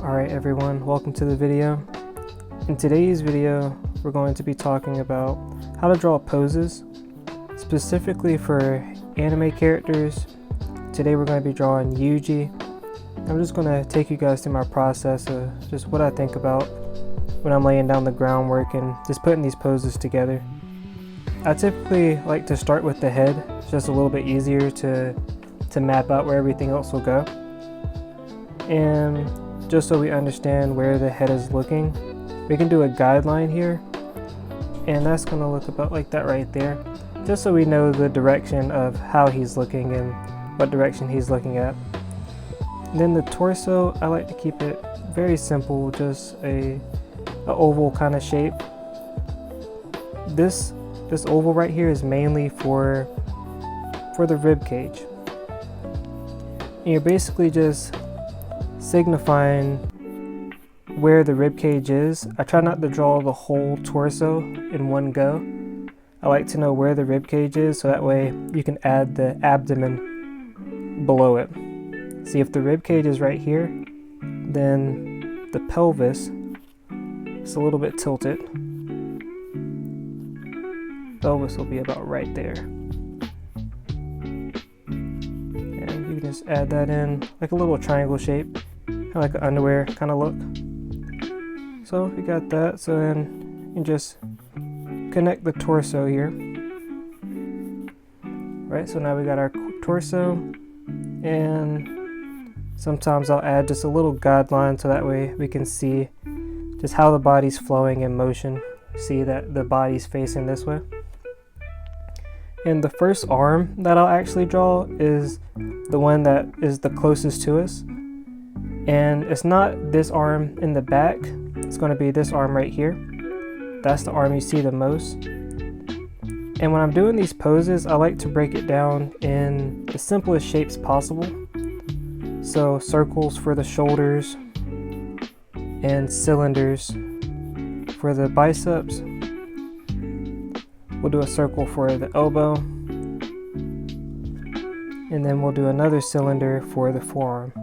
Alright everyone, welcome to the video. In today's video, we're going to be talking about how to draw poses, specifically for anime characters. Today we're going to be drawing Yuji. I'm just going to take you guys through my process of just what I think about when I'm laying down the groundwork and just putting these poses together. I typically like to start with the head. It's just a little bit easier to map out where everything else will go. And just so we understand where the head is looking, we can do a guideline here, and that's going to look about like that right there, just so we know the direction of how he's looking and what direction he's looking at. And then the torso, I like to keep it very simple, just a oval kind of shape. This oval right here is mainly for the rib cage. And you're basically just signifying where the rib cage is. I try not to draw the whole torso in one go. I like to know where the rib cage is, so that way you can add the abdomen below it. See, if the rib cage is right here, then the pelvis is a little bit tilted. Pelvis will be about right there. And you can just add that in like a little triangle shape, kind of like an underwear kind of look. So we got that, so then you can just connect the torso here. Right, so now we got our torso, and sometimes I'll add just a little guideline so that way we can see just how the body's flowing in motion. See that the body's facing this way. And the first arm that I'll actually draw is the one that is the closest to us. And it's not this arm in the back, it's going to be this arm right here. That's the arm you see the most. And when I'm doing these poses, I like to break it down in the simplest shapes possible. So circles for the shoulders and cylinders for the biceps. We'll do a circle for the elbow, and then we'll do another cylinder for the forearm.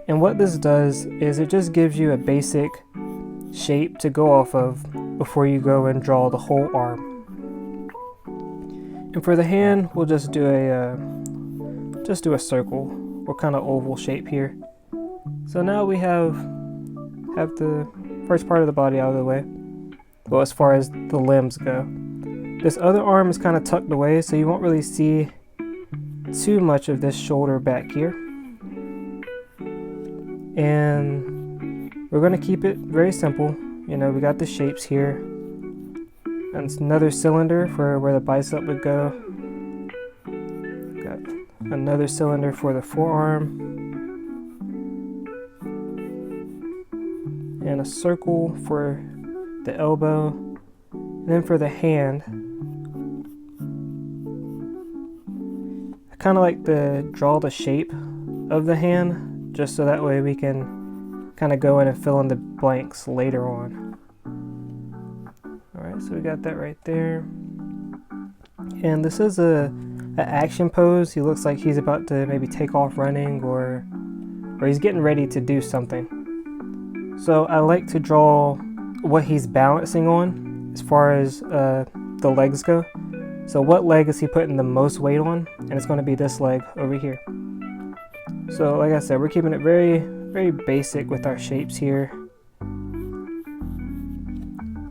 And what this does is it just gives you a basic shape to go off of before you go and draw the whole arm. And for the hand, we'll just do a circle or kind of oval shape here. So now we have the first part of the body out of the way. Well, as far as the limbs go. This other arm is kind of tucked away, so you won't really see too much of this shoulder back here. And we're going to keep it very simple. You know, we got the shapes here. And it's another cylinder for where the bicep would go. Got another cylinder for the forearm. And a circle for the elbow. And then for the hand, I kind of like to draw the shape of the hand, just so that way we can kind of go in and fill in the blanks later on. Alright, so we got that right there. And this is an action pose. He looks like he's about to maybe take off running, or he's getting ready to do something. So I like to draw what he's balancing on as far as the legs go. So what leg is he putting the most weight on? And it's going to be this leg over here. So like I said, we're keeping it very, very basic with our shapes here. I'm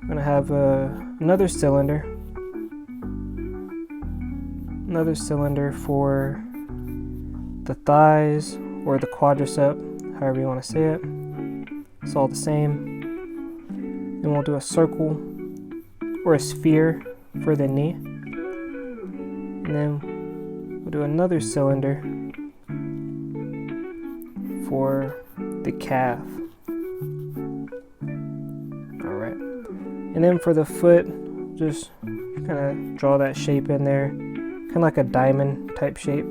going to have another cylinder for the thighs or the quadricep, however you want to say it. It's all the same. Then we'll do a circle or a sphere for the knee. And then we'll do another cylinder for the calf. Alright. And then for the foot, just kind of draw that shape in there. Kind of like a diamond type shape.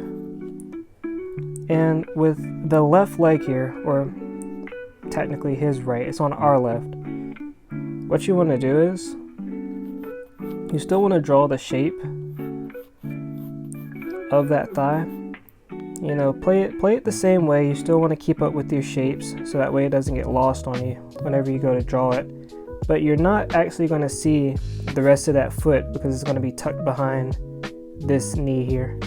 And with the left leg here, or technically his right, it's on our left. What you want to do is, you still want to draw the shape of that thigh, you know, play it the same way. You still want to keep up with your shapes so that way it doesn't get lost on you whenever you go to draw it. But you're not actually going to see the rest of that foot because it's going to be tucked behind this knee here.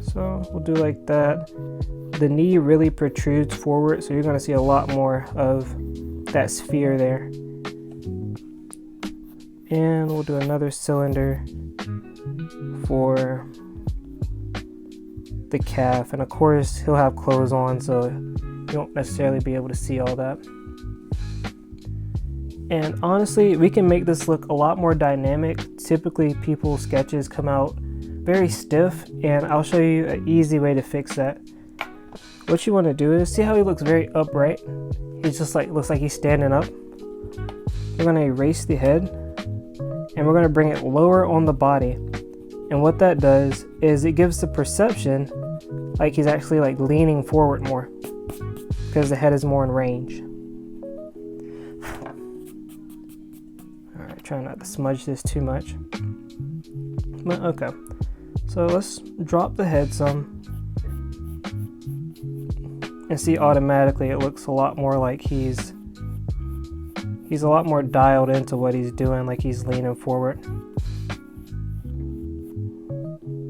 So we'll do like that. The knee really protrudes forward, so you're going to see a lot more of that sphere there. And we'll do another cylinder for the calf, and of course he'll have clothes on, so you won't necessarily be able to see all that. And honestly, we can make this look a lot more dynamic. Typically people's sketches come out very stiff, and I'll show you an easy way to fix that. What you want to do is, see how he looks very upright? He's just like, looks like he's standing up. We're going to erase the head, and we're going to bring it lower on the body. And what that does is it gives the perception like he's actually like leaning forward more because the head is more in range. Alright, try not to smudge this too much. But okay, so let's drop the head some. And see, automatically it looks a lot more like he's a lot more dialed into what he's doing, like he's leaning forward.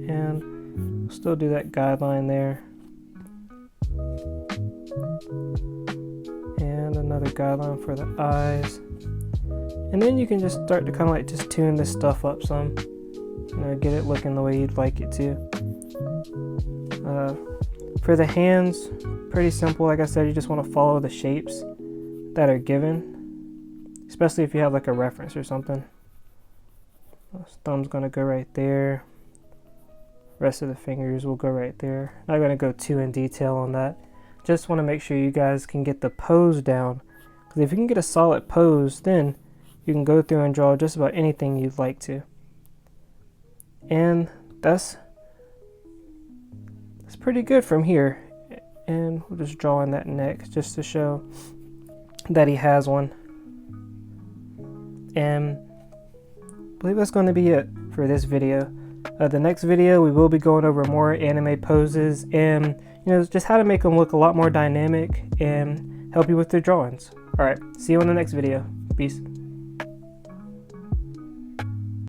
And still do that guideline there. And another guideline for the eyes. And then you can just start to kind of like just tune this stuff up some. You know, get it looking the way you'd like it to. For the hands, pretty simple. Like I said, you just want to follow the shapes that are given, especially if you have like a reference or something. This thumb's going to go right there. Rest of the fingers will go right there. Not going to go too in detail on that. Just want to make sure you guys can get the pose down, because if you can get a solid pose, then you can go through and draw just about anything you'd like to. And that's pretty good from here. And we'll just draw in that neck just to show that he has one. And I believe that's going to be it for this video. The next video we will be going over more anime poses and, you know, just how to make them look a lot more dynamic and help you with their drawings. Alright, see you in the next video. Peace.